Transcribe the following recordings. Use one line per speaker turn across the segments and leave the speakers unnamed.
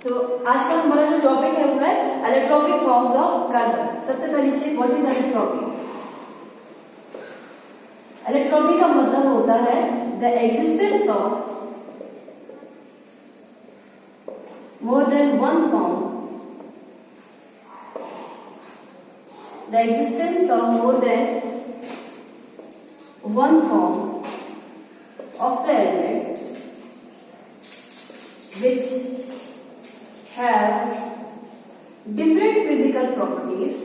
तो आज का हमारा जो टॉपिक है वो है एलेक्ट्रोपिक फॉर्म्स ऑफ कार्बन। सबसे पहली चीज व्हाट इज एलेक्ट्रोपी। एलेक्ट्रोपी का मतलब होता है the existence of more than one form, the existence of more than one form of the element which have different physical properties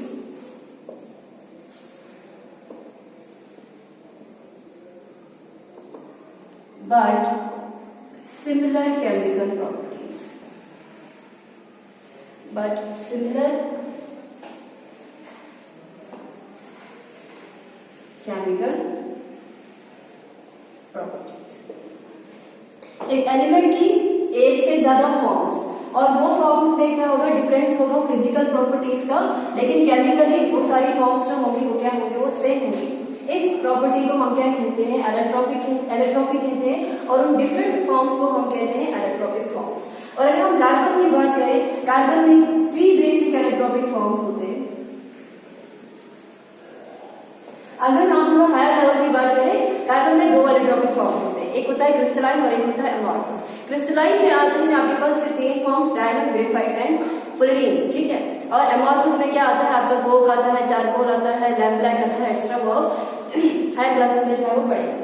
but similar chemical properties. But similar chemical properties. एक element की एक से ज्यादा forms और वो forms में क्या होगा, डिफरेंस होगा फिजिकल प्रॉपर्टीज का, लेकिन केमिकली वो सारी फॉर्म्स जो होंगी वो क्या होंगी, वो सेम होंगी। इस प्रॉपर्टी को हम क्या कहते हैं, एलेक्ट्रोपी कहते हैं, और उन डिफरेंट फॉर्म्स को हम कहते हैं एलेक्ट्रोपिक फॉर्म्स। और अगर हम कार्बन की बात करें, कार्बन में 3 बेसिक एलेक्ट्रोपिक फॉर्म्स होते हैं। अगर हम थोड़ा हायर लेवल की बात करें, कार्बन में 2 एलेक्ट्रोपिक फॉर्म्स होते हैं, एक होता है क्रिस्टलाइन और एक होता है अमॉर्फस। क्रिस्टलाइन में आते हैं आपके पास फिर 3 फॉर्म्स, डायमंड, ग्रेफाइट एंड फुलरेन्स, ठीक है। और अमॉर्फस में क्या आता है आपका, कोक आता है, चारकोल आता है, लैम्ब्लैक आता है, एक्स्ट्रा वो हायर क्लासेस में जो है वो पड़ेगा।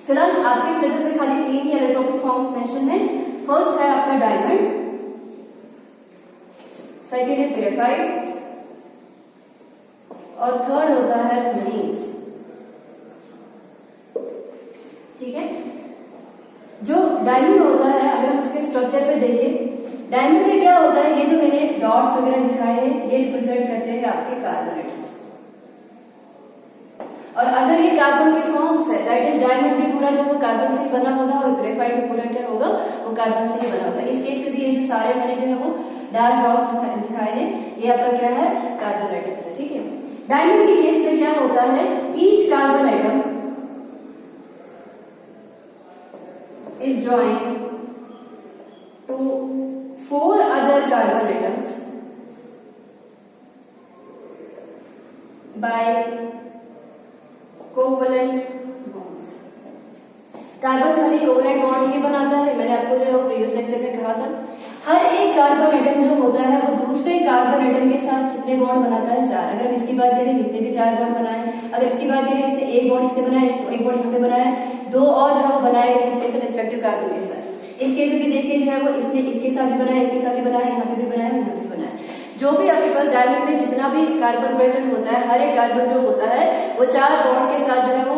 फिलहाल आपके सिलेबस में खाली 3 ही एलेक्ट्रोपिक फॉर्म्स मेंशन है। फर्स्ट है आपका डायमंड, सेकेंड इज ग्रेफाइट और थर्ड होता है फुलरेन्स, ठीक है। जो डायमंड होता है, अगर हम उसके स्ट्रक्चर पे देखें, डायमंड में क्या होता है, ये जो मैंने डॉट्स वगैरह दिखाए हैं ये रिप्रेजेंट करते हैं आपके कार्बन एटम्स। और अगर ये कार्बन के फॉर्म्स है, दैट इज डायमंड भी पूरा जो वो कार्बन से ही बना होगा और ग्रेफाइट भी पूरा क्या होगा, वो कार्बन से ही बना होगा। इस केस में भी ये जो सारे मैंने जो है वो डार्क डॉट्स दिखाए हैं, ये आपका क्या है, कार्बन एटम्स है, ठीक है। डायमंड के केस में क्या होता है, each carbon atom is joined to 4 other carbon atoms by covalent bonds। Carbon खाली कोवलेंट बॉन्ड ही बनाता है, मैंने आपको जो है वो प्रीवियस लेक्चर में कहा था। हर एक कार्बन एटम जो होता है वो दूसरे कार्बन एटम के साथ कितने बॉन्ड बनाता है, 4। अगर हम इसकी बात करें, इससे भी 4 बॉन्ड बनाए। अगर इसकी बात करें, इससे 1 बॉन्ड इससे बनाए, एक बॉन्ड यहाँ पे बनाया, 2 और जो है वो बनाएगा किसके साथ, रिस्पेक्टिव कार्बन के साथ। इस केस में भी देखिए जो है वो इसने इसके साथ भी बनाया, इसके साथ भी बनाया, यहाँ पे भी बनाया, यहाँ पे बनाया। जो भी आपके पास डायमंड में जितना भी कार्बन प्रेजेंट होता है, हर एक कार्बन जो होता है वो 4 बॉन्ड के साथ जो है वो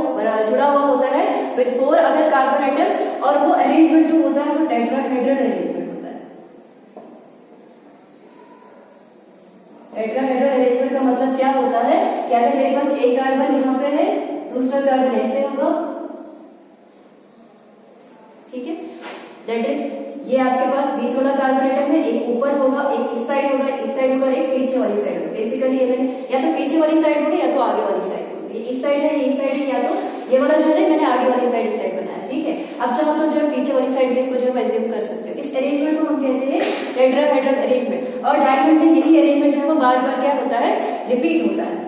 जुड़ा हुआ होता है विद 4 अदर कार्बन एटम्स, और वो अरेंजमेंट जो होता है वो टेट्राहेड्रल अरेंजमेंट होता है। टेट्राहेड्रल अरेंजमेंट का मतलब क्या होता है कि अगर मेरे पास एक कार्बन यहाँ पे है, दूसरा कार्बन ऐसे होगा, ठीक है। दैट इज ये आपके पास बीच वाला कार्बन एटम है, एक ऊपर होगा, एक इस साइड होगा, एक पीछे वाली साइड होगा। बेसिकली ये मैंने या तो पीछे वाली साइड होगी या तो आगे वाली साइड होगी। इस साइड है, ये इस साइड है, या तो ये वाला जो है मैंने आगे वाली साइड इस साइड बनाया, ठीक है। अब चाहो तो जो है पीछे वाली साइड भी इसको जो है एज्यूम कर सकते हो। इस अरेंजमेंट को हम कहते हैं टेट्राहेड्रल अरेंजमेंट। और डायमंड में यही अरेंजमेंट जो है वो बार बार क्या होता है, रिपीट होता है।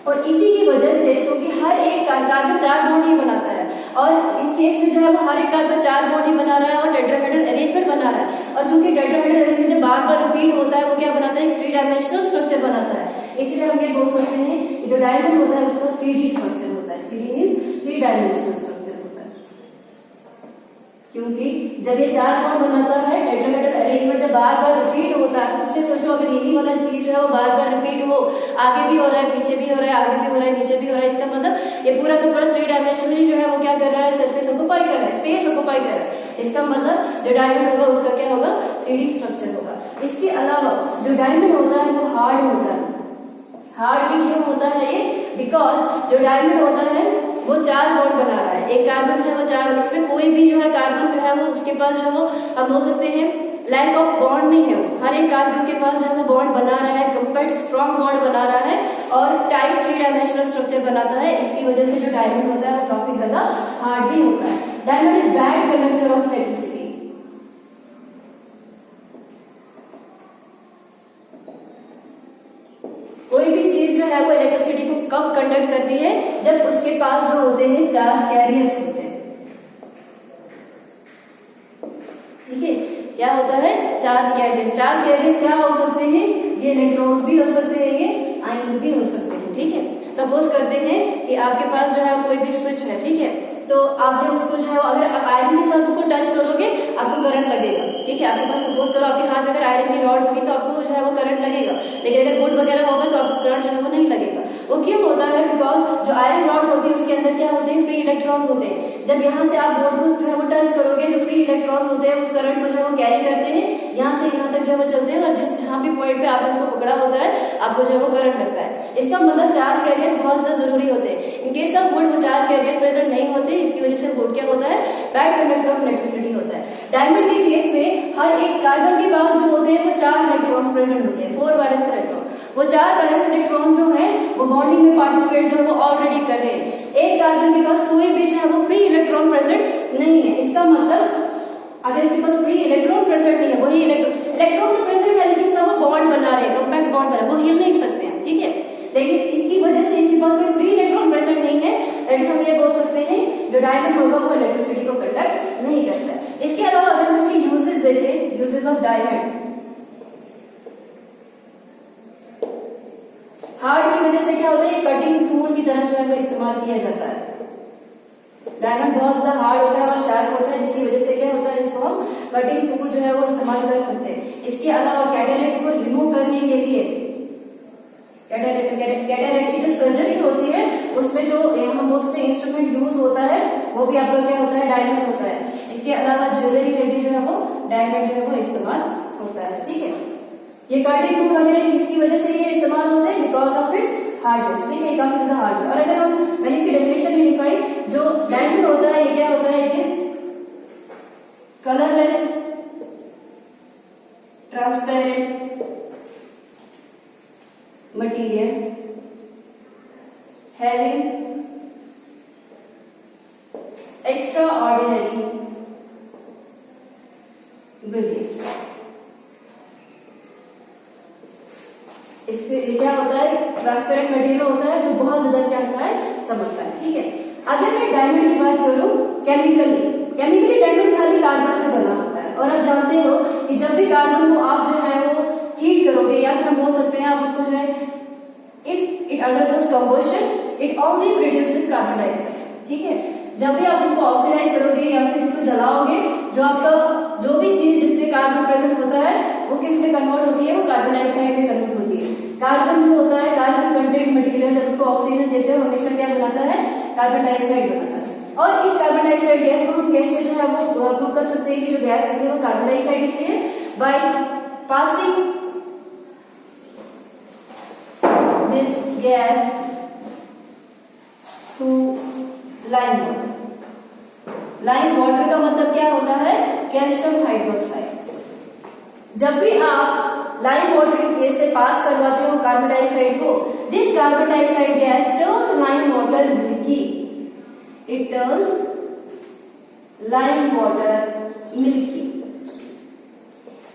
और इसी की वजह से क्योंकि हर एक कार्बन 4 बॉन्ड ही बनाता है, और इस केस में जो है वो हर एक कार्बन 4 बॉन्ड ही बना रहा है और टेट्राहेड्रल अरेंजमेंट बना रहा है। और चूंकि टेट्राहेड्रल अरेंजमेंट जब बार बार रिपीट होता है वो क्या बनाता है, 3 डायमेंशनल स्ट्रक्चर बनाता है। इसलिए हम ये बोल सकते हैं कि जो डायमंड होता है उसका 3D स्ट्रक्चर होता है। 3D मींस 3 डायमेंशनल स्ट्रक्चर होता है, क्योंकि जब ये 4 बॉन्ड बनाता है, टेट्राहेड्रल अरेंजमेंट जब बार बार रिपीट होता है, उससे सोचो अगर यही वाला चीज जो है वो बार बार रिपीट हो, आगे भी हो रहा है, पीछे भी हो रहा है, आगे भी हो रहा है, नीचे भी हो रहा है, इसका मतलब ये पूरा का पूरा 3 डायमेंशनली जो है वो क्या कर रहा है, सरफेस ऑक्युपाई कर रहा है, स्पेस ऑक्युपाई कर रहा है। इसका मतलब जो डायमंड होगा उसका क्या होगा, 3D स्ट्रक्चर होगा। इसके अलावा जो डायमंड होता है वो हार्ड होता है। हार्ड भी क्यों होता है ये, बिकॉज जो डायमंड होता है वो 4 बॉन्ड बना रहा है। एक कार्बन जो है वो 4, इसमें कोई भी जो है कार्बन जो है वो उसके पास जो है वो हम बोल सकते हैं लैक ऑफ बॉन्ड नहीं है। हर एक कार्बन के पास जो है वो बॉन्ड बना रहा है, कंपैक्ट स्ट्रॉन्ग बॉन्ड बना रहा है और टाइट 3 डायमेंशनल स्ट्रक्चर बनाता है। इसकी वजह से जो डायमंड होता है वो काफी ज्यादा हार्ड भी होता है। Diamond is bad conductor of electricity. है वो इलेक्ट्रिसिटी को कब कंडक्ट करती है, जब उसके पास जो होते हैं चार्ज कैरियर्स होते हैं। ठीक है, क्या होता है, चार्ज कैरियर्स। चार्ज कैरियर्स क्या हो सकते हैं, ये इलेक्ट्रॉन्स भी हो सकते हैं, ये आयंस भी हो सकते हैं। ठीक है, सपोज करते हैं कि आपके पास जो है कोई भी स्विच है, ठीक है, तो आपने उसको जो है अगर आयरन के साथ उसको टच करोगे आपको करंट लगेगा। ठीक है, आपके पास सपोज करो आपके हाथ में अगर आयरन की रॉड होगी तो आपको जो है वो करंट लगेगा, लेकिन अगर वुड वगैरह होगा तो आपको करंट जो है वो नहीं लगेगा। वो क्यों होता है, बिकॉज जो आयरन रॉड होती है उसके अंदर क्या होते हैं, फ्री इलेक्ट्रॉन्स होते हैं। जब यहाँ से आप बोर्ड को जो है वो टच करोगे, जो फ्री इलेक्ट्रॉन्स होते हैं उस करंट को जो है वो कैरी करते हैं, यहाँ से यहाँ तक जो है वो चलते हैं, और जिस जहाँ भी पॉइंट पे आपने उसको पकड़ा होता है आपको जो है वो करंट लगता है। इसका मतलब चार्ज कैरियर्स बहुत ज्यादा जरूरी होते हैं। इन केस ऑफ वुड वो चार्ज कैरियर्स प्रेजेंट नहीं होते, इसकी वजह से वुड क्या होता है, बैड कंडक्टर ऑफ इलेक्ट्रिसिटी होता है। डायमंड के केस में हर एक कार्बन के पास जो होते हैं वो 4 इलेक्ट्रॉन्स प्रेजेंट होते हैं, 4 वैलेंस इलेक्ट्रॉन। वो 4 वैलेंस इलेक्ट्रॉन जो है वो बॉन्डिंग में पार्टिसिपेट जो है वो ऑलरेडी कर रहे हैं। एक कार्बन के पास कोई भी जो है वो फ्री इलेक्ट्रॉन प्रेजेंट नहीं है। इसका मतलब अगर इसके पास फ्री इलेक्ट्रॉन प्रेजेंट नहीं है, वही इलेक्ट्रॉन तो प्रेजेंट है लेकिन सब बॉन्ड बना रहे हैं, कॉम्पैक्ट बॉन्ड बना, वो हिल नहीं सकते हैं। ठीक है, लेकिन इसकी वजह से इसके पास कोई फ्री इलेक्ट्रॉन प्रेजेंट नहीं है, दैट इज हम ये बोल सकते हैं जो डायमंड होगा वो इलेक्ट्रिसिटी को कंडक्ट नहीं करता है। इसके अलावा अगर हम इसकी यूजेस देखें, यूजेस ऑफ डायमंड, हार्ड की वजह से क्या होता है, ये कटिंग टूल की तरह जो है वो इस्तेमाल किया जाता है। डायमंड बहुत ज्यादा हार्ड होता है और शार्प होता है, जिसकी वजह से क्या होता है, इसको हम कटिंग टूल जो है वो इस्तेमाल कर सकते हैं। इसके अलावा कैटालाइट को रिमूव करने के लिए कैटालाइट की जो सर्जरी होती है उसमें जो हम बोलते हैं इंस्ट्रूमेंट यूज होता है वो भी आपका क्या होता है, डायमंड होता है। इसके अलावा ज्वेलरी में भी जो है वो डायमंड जो है वो इस्तेमाल होता है। ठीक है, ये कटिंग टूल वगैरह किसकी वजह से ये इस्तेमाल होते हैं, बिकॉज ऑफ इट्स हार्डनेस। ठीक है, काफी ज्यादा हार्ड है। और अगर हम मैंने इसकी डेफिनेशन भी लिखाई, जो डायमंड होता है ये क्या होता है, it is colourless transparent material having extra ordinary brilliance. इसके क्या होता है, ट्रांसपेरेंट मटेरियल होता है जो बहुत ज्यादा क्या होता है, चमकता है। ठीक है, अगर मैं डायमंड की बात करूं केमिकली डायमंड खाली कार्बन से बना होता है। और आप जानते हो कि जब भी कार्बन को आप जो है वो हीट करोगे, या फिर हम बोल सकते हैं आप उसको जो है if it undergoes combustion it only produces carbon dioxide. ठीक है, जब भी आप इसको ऑक्सीडाइज करोगे या फिर इसको जलाओगे, जो आपका जो भी चीज जिसमें कार्बन प्रेजेंट होता है वो किस में कन्वर्ट होती है, वो कार्बन डाइऑक्साइड में कन्वर्ट होती है। कार्बन जो होता है, कार्बन कंटेंट मटेरियल, जब उसको ऑक्सीजन देते हैं हमेशा क्या बनाता है, कार्बन डाइऑक्साइड बनाता है। और इस कार्बन डाइऑक्साइड गैस को हम कैसे जो है वो प्रूव कर सकते हैं कि जो गैस होती है वो कार्बन डाइऑक्साइड होती है, by passing this gas through lime water. Lime water का मतलब क्या होता है, कैल्शियम हाइड्रोक्साइड। जब भी आप लाइम वाटर से पास करवाते हो कार्बन डाइऑक्साइड को, this carbon dioxide gas turns lime water milky, it turns lime water milky.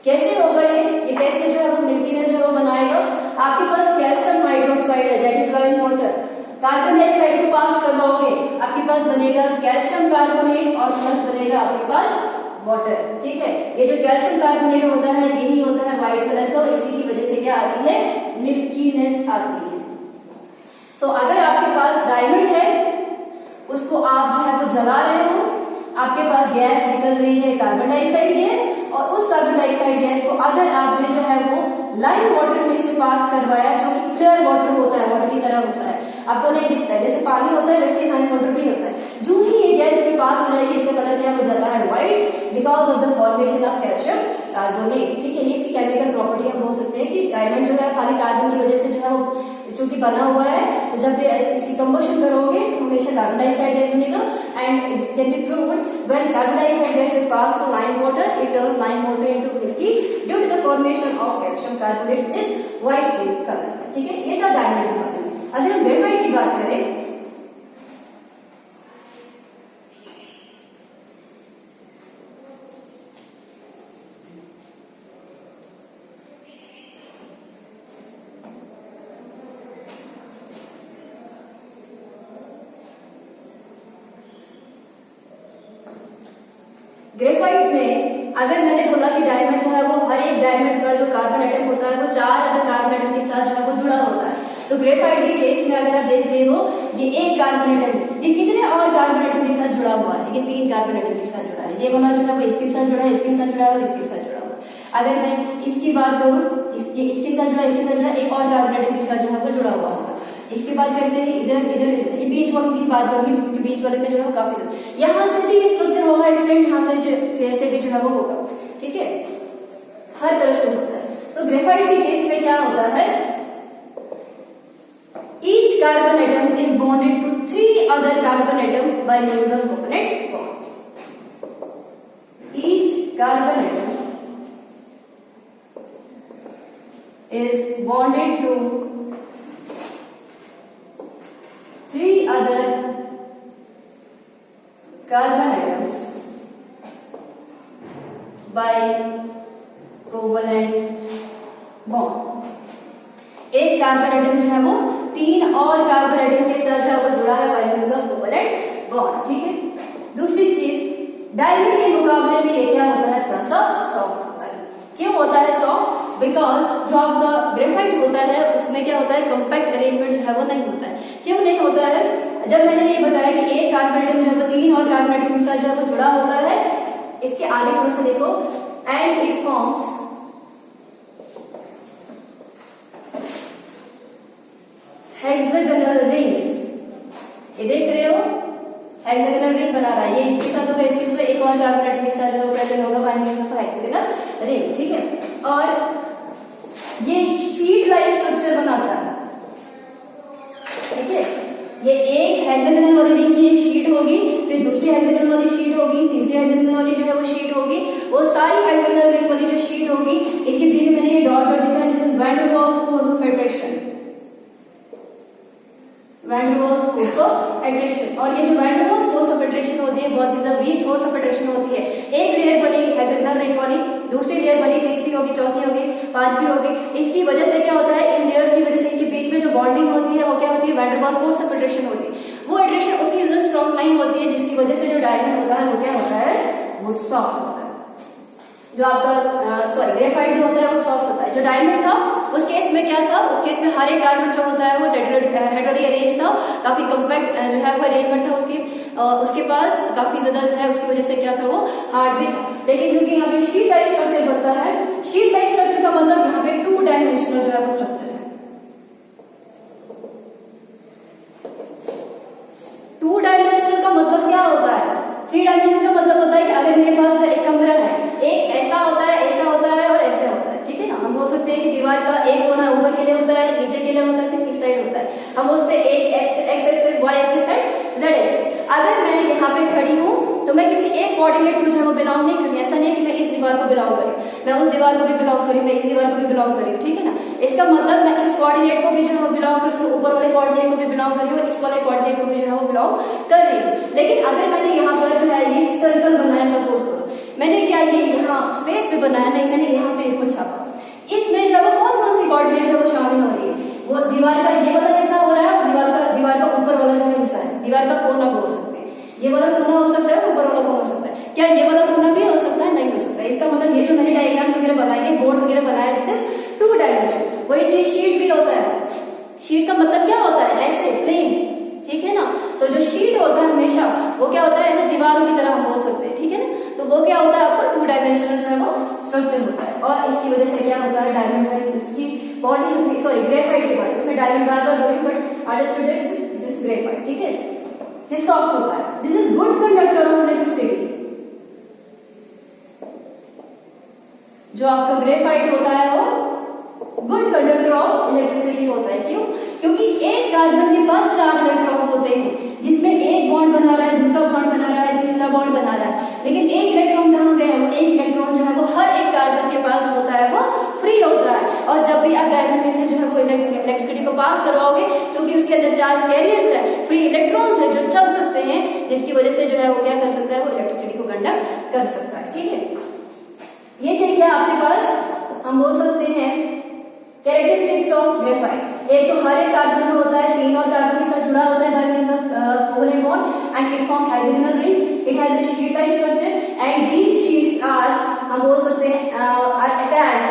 कैसे होगा ये कैसे जो है वो मिल्कीनेस जो है वो बनाएगा, आपके पास कैल्शियम हाइड्रोक्साइड है that is lime water, carbon dioxide को पास करवाओगे आपके पास बनेगा कैल्शियम कार्बोनेट और प्लस बनेगा आपके पास वाटर। ठीक है, ये जो कैल्शियम कार्बोनेट होता है यही होता है व्हाइट कलर का, और इसी की वजह से क्या आती है, मिल्कीनेस आती है। सो अगर आपके पास डायमंड है, उसको आप जो है वो जला रहे हो, आपके पास गैस निकल रही है कार्बन डाइऑक्साइड गैस, और उस कार्बन डाइऑक्साइड गैस को अगर आपने जो है वो लाइम वाटर में से पास करवाया, जो कि क्लियर वाटर होता है, वाटर की तरह होता है, आपको नहीं दिखता है, जैसे पानी होता है वैसे लाइम वाटर भी होता है। जो ही ये गैस इसके पास हो जाएगी, इसका कलर क्या हो जाता है, white, because of the formation of calcium carbonate. ठीक है, ये इसकी केमिकल प्रॉपर्टी हम बोल सकते हैं कि डायमंड जो है खाली कार्बन की वजह से जो है वो चूंकि बना हुआ है, तो जब इसकी कंबशन करोगे हमेशा कार्बन डाइऑक्साइड गैस बनेगा, and this can be proved when carbon dioxide gas is pass through lime water, it turns lime water into milky due to the formation of calcium carbonate which is white in colour. ठीक है, ये था diamond की बात। अगर हम graphite की बात करें, ग्रेफाइट में अगर मैंने बोला कि डायमंड जो है वो हर एक डायमंड का जो कार्बन एटम होता है वो 4 अदर कार्बन एटम के साथ जो है वो जुड़ा होता है। तो ग्रेफाइट के केस में अगर आप देख रहे हो ये एक कार्बन एटम, ये कितने और कार्बन एटम के साथ जुड़ा हुआ है? ये 3 कार्बन एटम के साथ जुड़ा है। ये वाला जो है वो इसके साथ जुड़ा है, इसके साथ जुड़ा है और इसके साथ जुड़ा हुआ है। अगर मैं इसकी बात करूं, इसके साथ जुड़ा, इसके साथ जुड़ा, एक और कार्बन एटम के साथ जो है वो जुड़ा हुआ होगा। इसके बाद करते हैं इधर ये बीच वालों की बात करूंगी क्योंकि बीच वाले में जो है काफी ज्यादा यहाँ से भी स्ट्रक्चर होगा एक्सटेंड, यहाँ से भी जो है वो होगा, ठीक है, हर तरफ से होता है। तो ग्रेफाइट के केस में क्या होता है, each carbon atom is bonded to 3 other carbon atom by means of covalent bond. Each carbon atom is bonded to 3 other carbon atoms by covalent bond। एक कार्बन एटम जो है वो 3 और कार्बन एटम के साथ जो है वो जुड़ा है by means of covalent bond, ठीक है। दूसरी चीज, डायमंड के मुकाबले में ये क्या होता है, थोड़ा सा सॉफ्ट होता है। क्यों होता है सॉफ्ट? बिकॉज जो आपका ग्रेफाइट होता है उसमें क्या होता है, कॉम्पैक्ट अरेंजमेंट जो है वो नहीं होता है। क्यों नहीं होता है? जब मैंने ये बताया कि एक कार्बन एटम जो है वो 3 और कार्बन एटम के साथ जो है वो जुड़ा होता है, इसके आगे थोड़ा सा देखो, and it forms hexagonal rings. ये देख रहे हो, हेक्सागोनल रिंग बना रहा है, ये इसके साथ होगा, इसके साथ एक और कार्बन एटम के साथ जो प्रेजेंट होगा bye means of hexagonal ring, ठीक है। और ये शीट लाइक स्ट्रक्चर बनाता है, ठीक है। ये एक हेक्सागोनल वाली रिंग की एक शीट होगी, फिर दूसरी हेक्सागोनल वाली शीट होगी, तीसरी हेक्सागोनल वाली जो है वो शीट होगी, वो सारी हेक्सागोनल रिंग वाली जो शीट होगी, इनके बीच में मैंने ये डॉट डॉट दिखा है, this is van der Waals force of attraction, van der Waals force of attraction. और ये जो van der Waals force of attraction होती है बहुत ही वीक फोर्स ऑफ अट्रैक्शन होती है। एक लेयर बनी हेक्सागोनल रिंग वाली, दूसरी लेयर बनी, तीसरी होगी, चौथी होगी, पांचवी होगी। इसकी वजह से क्या होता है, इन लेयर्स की वजह से इनके बीच में जो बॉन्डिंग होती है वो क्या होती है, van der Waals force of attraction होती है। वो अट्रैक्शन उतनी ज्यादा स्ट्रॉन्ग नहीं होती है, जिसकी वजह से जो डायमंड होता है वो क्या होता है, वो सॉफ्ट होता है। जो आपका ग्रेफाइट जो होता है वो सॉफ्ट होता है। जो डायमंड था उस केस में क्या था, उस केस में हर एक कार्बन जो होता है वो हेटेरोडी अरेंज था, काफी कॉम्पैक्ट जो है वो अरेंजमेंट था उसके पास, काफी ज्यादा जो है उसकी वजह से क्या था, वो हार्ड भी था। लेकिन जो कि यहाँ पे शीट लाइक स्ट्रक्चर बनता है, शीट लाइक स्ट्रक्चर का मतलब यहाँ पे 2 डायमेंशनल जो है वो स्ट्रक्चर है। 2 डायमेंशनल का मतलब क्या होता है, 3 डायमेंशनल का मतलब होता है कि अगर मेरे पास जो एक कमरा है, एक ऐसा होता है, ऐसा होता है और ऐसा होता है, ठीक है ना। हम बोल सकते हैं कि दीवार का एक कोना ऊपर के लिए होता है, नीचे के लिए होता है, फिर इस साइड होता है। हम बोलते हैं एक X axis, Y axis and Z axis. अगर मैं यहाँ पे खड़ी हूँ तो मैं किसी एक कोऑर्डिनेट को जो है वो बिलोंग नहीं करूँ। ऐसा नहीं है कि मैं इस दीवार को बिलोंग करूँ, मैं उस दीवार को भी बिलोंग करूँ, मैं इस दीवार को भी बिलोंग करूँ, ठीक है ना। इसका मतलब मैं इस कोऑर्डिनेट को भी जो है बिलोंग कर रही हूँ, ऊपर वाले कोऑर्डिनेट को भी बिलोंग कर रही हूँ और इस वाले कोऑर्डिनेट को भी जो है वो बिलोंग कर रही हूँ। लेकिन अगर मैंने यहाँ पर जो है ये सर्कल बनाया, सपोज करो मैंने क्या ये यहाँ स्पेस पे बनाया, नहीं मैंने यहाँ पे इसको छापा, इसमें जो है वो कौन कौन सी कोऑर्डिनेट है वो शामिल हो रही है, वो दीवार का ये वाला हिस्सा हो रहा है, दीवार का ऊपर वाला जो हिस्सा है, दीवार का कोना बोल सकते हैं। ये वाला कोना हो सकता है, ऊपर वाला कोना हो सकता है। क्या ये वाला कोना भी हो सकता है? नहीं हो सकता। इसका मतलब ये जो मैंने डायग्राम्स वगैरह बनाए, बोर्ड वगैरह बनाया, दिस इज 2 डायमेंशन। वही चीज शीट भी होता है। शीट का मतलब क्या होता है, ऐसे प्लेन, ठीक है ना। तो जो शीट होता है हमेशा वो क्या होता है, ऐसे दीवारों की तरह हम बोल सकते हैं, ठीक है ना। तो वो क्या होता है, आपका 2 डायमेंशनल जो है वो स्ट्रक्चर होता है। और इसकी वजह से क्या होता है, डायमंड जो है उसकी बॉन्डिंग, ग्रेफाइट के बारे में डायमंड बार बार बोली, but understood this is graphite, ठीक है। ये सॉफ्ट होता है, this is good conductor of electricity. जो आपका ग्रेफाइट होता है वो गुड कंडक्टर ऑफ इलेक्ट्रिसिटी होता है। क्यों? क्योंकि एक कार्बन के पास 4 इलेक्ट्रॉन्स होते हैं, जिसमें एक बॉन्ड बना रहा है, दूसरा बॉन्ड बना रहा है, तीसरा बॉन्ड बना रहा है। लेकिन एक इलेक्ट्रॉन कहाँ गया, वो एक इलेक्ट्रॉन जो है वो हर एक कार्बन के पास होता है वो फ्री होता है। और जब भी आप डायमंड में से जो है वो इलेक्ट्रिसिटी को पास करवाओगे, क्योंकि उसके अंदर चार्ज कैरियर्स है, फ्री इलेक्ट्रॉन्स है जो चल सकते हैं, जिसकी वजह से जो है वो क्या कर सकता है, वो इलेक्ट्रिसिटी को कंडक्ट कर सकता है, ठीक है। ये ठीक है, आपके पास हम बोल सकते हैं कैरेक्टरिस्टिक्स ऑफ ग्रेफाइट, एक तो हर एक कार्बन जो होता है 3 और कार्बन के साथ जुड़ा होता है by means of covalent bond and it form hexagonal ring, it has a sheet type structure and these sheets are, हम बोल सकते हैं आर अटैच्ड,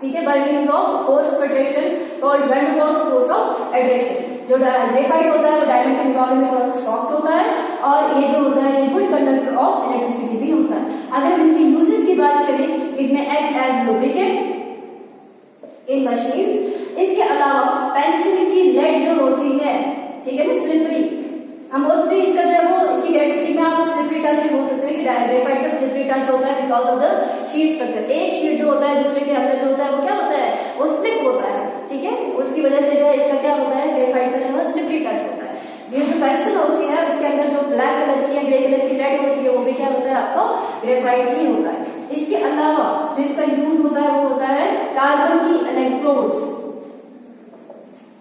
ठीक है, by means of force of attraction called van der Waals force of attraction. जो graphite होता है वो डायमंड के मुकाबले में थोड़ा सा सॉफ्ट होता है और ये जो होता है ये गुड कंडक्टर ऑफ इलेक्ट्रिसिटी भी होता है। अगर हम इसकी यूजेस की बात करें, इट में एक्ट एज लुब्रिकेंट इन मशीन्स। इसके अलावा पेंसिल की लेड जो होती है, ठीक है ना, स्लिपरी, हम मोस्टली इसका जो है वो इसकी कैरेक्टरिस्टिक में आप स्लिपरी टच भी बोल सकते हैं कि ग्रेफाइट का स्लिपरी टच होता है because of the sheet structure. एक शीट जो होता है दूसरे के अंदर जो होता है वो क्या होता है, वो स्लिप होता है, ठीक है, उसकी वजह से जो है इसका क्या होता है, ग्रेफाइट का जो है स्लिपरी टच होता है। ये जो पेंसिल होती है उसके अंदर जो ब्लैक कलर की या ग्रे कलर की लेड होती है वो भी क्या होता है, आपको ग्रेफाइट ही होता है। इसके अलावा जो इसका यूज होता है वो होता है कार्बन की इलेक्ट्रोड्स,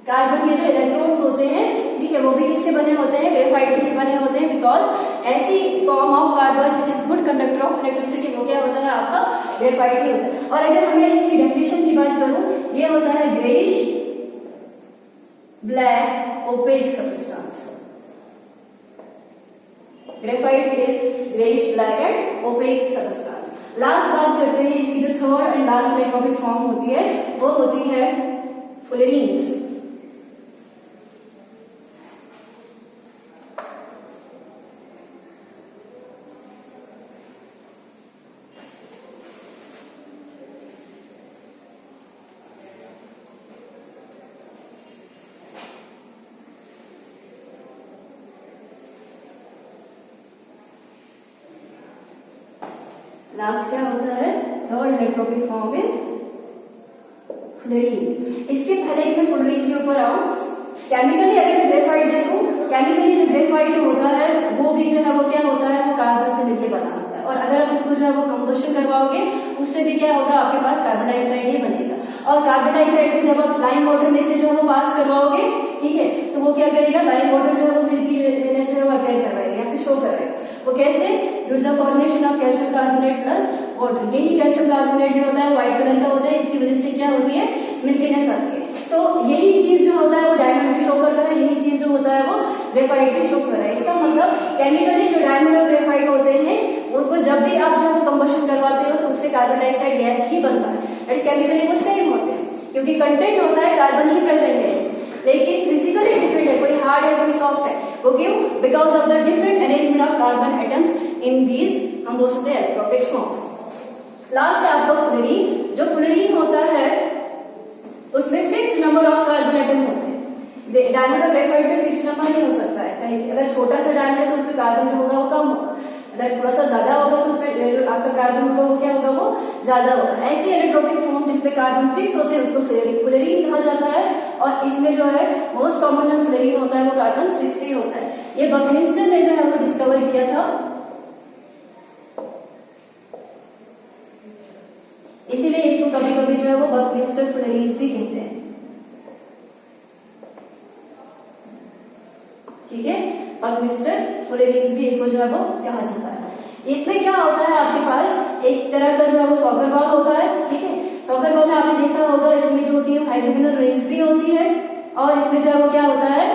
कार्बन के जो इलेक्ट्रोड्स होते हैं, ठीक है, वो भी किससे बने होते हैं, ग्रेफाइट के ही बने होते हैं बिकॉज ऐसी form of carbon which is good conductor of electricity वो क्या होता है, आपका ग्रेफाइट ही होता है। और अगर हमें इसकी डेफिनेशन की बात करूं, ये होता है greyish black opaque substance. Graphite is greyish black and opaque substance. Last बात करते हैं इसकी जो third and last electronic form होती है वो होती है फुलरीन्स। लास्ट क्या होता है, थर्ड इलेक्ट्रोपिक फॉर्म इज फुलरीन्स। इसके पहले मैं फुलरीन के ऊपर आऊं, केमिकली अगर मैं ग्रेफाइट देखूं, केमिकली जो ग्रेफाइट होता है वो भी जो है वो क्या होता है, वो कार्बन से मिलकर बना होता है और अगर आप उसको जो है वो कंबशन करवाओगे उससे भी क्या होगा, आपके पास कार्बन डाइऑक्साइड ही बनेगा और कार्बन डाइऑक्साइड को जब आप लाइम वाटर में से जो है वो पास करवाओगे, ठीक है, तो वो क्या करेगा, लाइम वाटर जो है वो मिल्की रेस जो है वो अपेयर करवाएगा या फिर शो कराएगा। वो कैसे, due to the formation of calcium carbonate plus water. यही कैल्शियम कार्बोनेट जो होता है व्हाइट कलर का होता है, इसकी वजह से क्या होती है, मिल्कीनेस आती है। तो यही चीज जो होता है वो डायमंड भी शो करता है, यही चीज जो होता है वो ग्रेफाइट भी शो कर रहा है। इसका मतलब केमिकली जो डायमंड और ग्रेफाइट होते हैं उनको जब भी आप जो है कंबशन करवाते हो तो उससे कार्बन डाइऑक्साइड गैस ही बनता है। केमिकली वो सेम होते हैं क्योंकि कंटेंट होता है कार्बन ही प्रेजेंट है, लेकिन फिजिकली डिफरेंट है, कोई हार्ड है कोई सॉफ्ट है। वो क्यों, because of the different arrangement of carbon atoms in these, हम बोल सकते हैं एलेक्ट्रोपिक फॉर्म्स। लास्ट है आपका फुलरीन। जो फुलरीन होता है उसमें fix number of carbon atom होते हैं। डायमंड और ग्रेफाइट में फिक्स नंबर नहीं हो सकता है, कहीं अगर छोटा सा डायमंड है तो उसमें कार्बन जो होगा वो कम होगा, अगर थोड़ा सा ज्यादा होगा तो उसमें जो आपका कार्बन होगा वो क्या होगा, वो ज्यादा होगा। ऐसी इलेक्ट्रोपिक फॉर्म जिसमें कार्बन फिक्स होते हैं उसको फुलरीन कहा जाता है और इसमें जो है मोस्ट कॉमन जो फुलरीन होता है वो कार्बन 60 होता है। ये बकमिंस्टर ने जो है वो डिस्कवर किया था, इसीलिए इसको कभी कभी जो है वो बकमिंस्टर फुलरीन्स भी कहते हैं, ठीक है, बकमिंस्टर फुलरीन्स भी इसको जो है वो कहा जाता है। इसमें क्या होता है, आपके पास एक तरह का जो है वो सॉकर बॉल होता है, ठीक है, सॉकर बॉल में आपने देखा होगा इसमें जो होती है हेक्सागोनल रिंग्स भी होती है और इसमें जो है वो क्या होता है,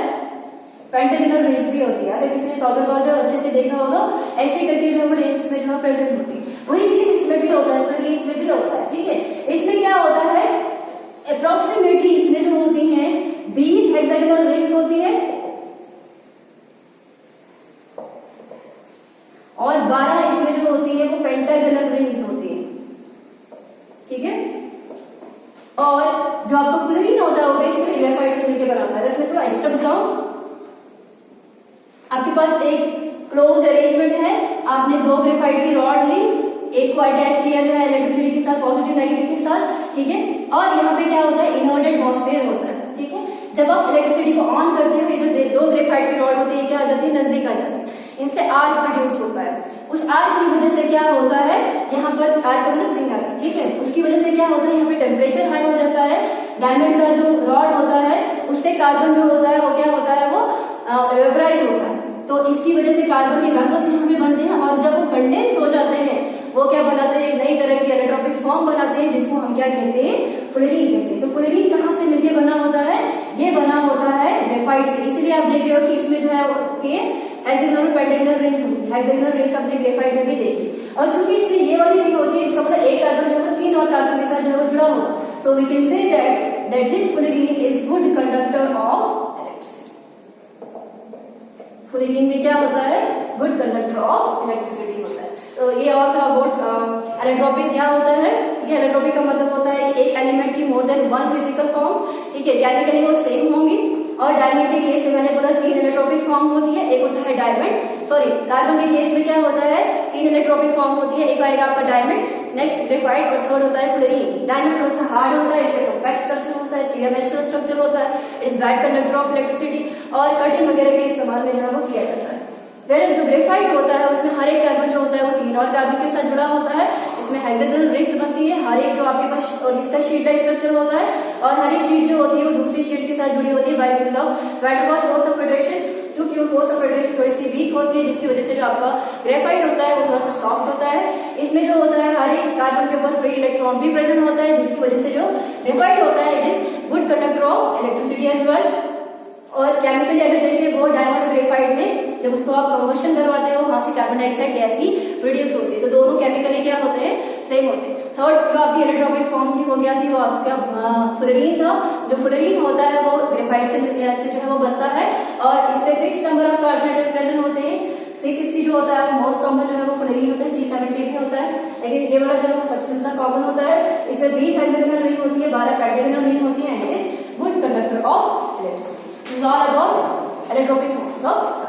पेंटागोनल रिंग्स भी होती है। अगर किसी ने सॉकर बॉल जो अच्छे से देखा होगा ऐसे करके जो है वो रिंग्स इसमें जो है प्रेजेंट होती है, वही चीज इसमें भी होता है, फुलरीन्स में भी होता है, ठीक है। इसमें क्या होता है, अप्रोक्सीमेटली इसमें जो होती है 20 हेक्सागोनल रिंग्स होती है और 12 इसमें जो होती है वो पेंटागोनल रिंग्स होती है, ठीक है। और जो आपका फुलरीन होता है वो बेसिकली ग्रेफाइट से मिलकर बना होता है। अगर मैं थोड़ा एक्स्ट्रा बताऊं, आपके पास एक क्लोज अरेंजमेंट है, आपने 2 ग्रेफाइट की रॉड ली, एक को अटैच किया जो है इलेक्ट्रिसिटी के साथ, पॉजिटिव नेगेटिव के साथ, ठीक है, और यहाँ पे क्या होता है, इनवर्टेड एटमॉस्फेयर होता है, ठीक है। जब आप इलेक्ट्रिसिटी को ऑन करते हो, ये जो 2 ग्रेफाइट की रॉड होती है क्या आ जाती है, नजदीक आ जाती है, इनसे आर्क प्रोड्यूस होता है। उस आर्क की वजह से क्या होता है, यहाँ पर आर्क का मतलब चिंगारी, ठीक है, उसकी वजह से क्या होता है, यहाँ पे टेम्परेचर हाई हो जाता है, डायमंड का जो रॉड होता है उससे कार्बन जो होता है वो क्या होता है, वो वेपराइज होता है। तो इसकी वजह से कार्बन के वेपर्स यहाँ पे बनते हैं और जब वो कंडेंस हो जाते हैं, वो क्या बनाते हैं, एक नई तरह की एलोट्रोपिक फॉर्म बनाते हैं जिसको हम क्या कहते हैं, फुलरीन कहते हैं। तो फुलरीन कहाँ से मिलकर बना होता है, ये बना होता है ग्रेफाइट से। इसलिए आप देख रहे हो कि इसमें जो है होती है हेक्सागोनल पेंटागोनल रिंग्स होती है। हेक्सागोनल रिंग्स आपने ग्रेफाइट में भी देखी, और चूंकि इसमें ये वाली रिंग होती है, इसका मतलब एक कार्बन जो है 3 और कार्बन के साथ जो है वो जुड़ा होगा। So we can say that this fullerene is good conductor of electricity. Fullerene में क्या होता है, गुड कंडक्टर ऑफ इलेक्ट्रिसिटी होता है। तो ये और था अबाउट एलोट्रोपिक क्या होता है। ठीक है, एलोट्रोपिक का मतलब होता है कि एक एलिमेंट की more than one physical forms, ठीक है, केमिकली वो सेम होंगी। और डायमंड के केस में मैंने बोला 3 एलोट्रोपिक फॉर्म होती है। एक होता है डायमंड, सॉरी कार्बन के केस में क्या होता है, 3 एलोट्रोपिक फॉर्म होती है। एक आएगा आपका डायमंड, नेक्स्ट ग्रेफाइट, और थर्ड होता है फ्लोरीन। डायमंड थोड़ा सा हार्ड होता है, इसका कॉम्पैक्ट स्ट्रक्चर होता है, 3 डायमेंशनल स्ट्रक्चर होता है, it is bad conductor of electricity, और कटिंग वगैरह के इस्तेमाल में जो है वो किया जाता है। वेयर जो ग्रेफाइट होता है उसमें हर एक कार्बन जो होता है वो 3 और कार्बन के साथ जुड़ा होता है। इसमें हेक्सागोनल रिंग्स बनती है, हर एक जो आपके पास, और इसका शीट टाइप स्ट्रक्चर होता है, और हर एक शीट जो होती है वो दूसरी शीट के साथ जुड़ी होती है by means of van der Waals force of federation. क्योंकि वो फोर्स ऑफ फेडरेशन थोड़ी सी वीक होती है, जिसकी वजह से जो आपका ग्रेफाइट होता है वो थोड़ा सा सॉफ्ट होता है। इसमें जो होता है हर एक कार्बन के ऊपर फ्री इलेक्ट्रॉन भी प्रेजेंट होता है, जिसकी वजह से जो ग्रेफाइट होता है it is good conductor of electricity as well. और केमिकली अगर देखें वो डायमंड और ग्रेफाइट में जब उसको आप कन्वर्शन करवाते हो, वहां से कार्बन डाइऑक्साइड गैस ही प्रोड्यूस होती है। तो दोनों केमिकली क्या होते हैं, सेम होते हैं। थर्ड जो आपकी एलोट्रोपिक फॉर्म थी वो क्या थी, वो आपका फ्लोरीन था। जो फ्लोरीन होता है वो ग्रेफाइट से जो है वो बनता है, और इस पे fix number of carbon present होते हैं। 660 जो होता है मोस्ट कॉमन जो है वो फ्लोरीन होता है, 370 भी होता है, लेकिन ये वाला जो है वो सबसे ज्यादा कॉमन होता है। इसमें 20 हेक्सागोनल रिंग होती है, 12 पेंटागोनल रिंग होती है, and it is good conductor of electricity. This is all about electropic forms of